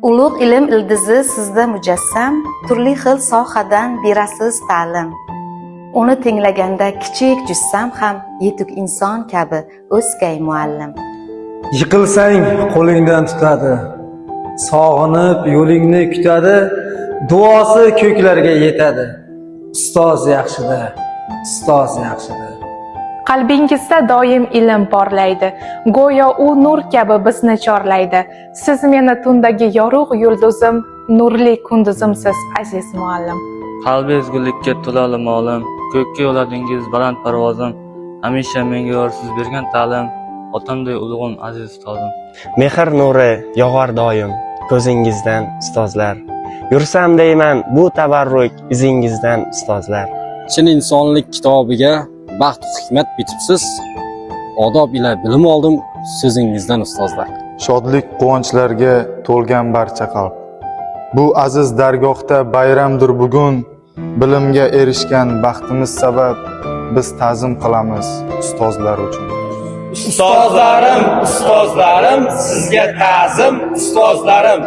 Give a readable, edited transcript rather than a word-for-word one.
Ulug' ilm ildizi sizda mujassam, turli xil sohadan berasiz ta'lim. Uni tinglaganda kichik jussam ham yetuk inson kabi o'zgay muallim. Yiqilsang qo'lingdan tutadi, sog'inib yo'lingni kutadi, duosi ko'klarga yetadi. Ustoz yaxshida, ustoz yaxshida. Qalbingizda doim ilm porlaydi, go'yo u nur kabi bizni chorlaydi. Siz meni tundagi yorug' yulduzim, nurli kunduzimsiz aziz muallim. Qalbingiz gullikka to'lali molim, ko'kka yo'ladingiz baland parvozim, hamisha menga yorsiz bergan ta'lim, otamday ulug'im aziz ustozim. Mehr nuri yog'ar doim ko'zingizdan ustozlar. Yursam deyman bu tabarruk izingizdan ustozlar. Chin insonlik kitobiga baxt hikmat bitibsiz. Odob ila bilim oldim so'zingizdan ustozlar. Shodlik quvonchlarga to'lgan barcha qalb. Bu aziz dargohda bayramdir bugun. Bilimga erishgan baxtimiz sabab biz ta'zim qilamiz ustozlar uchun. Ustozlarim, ustozlarim, sizga ta'zim ustozlarim.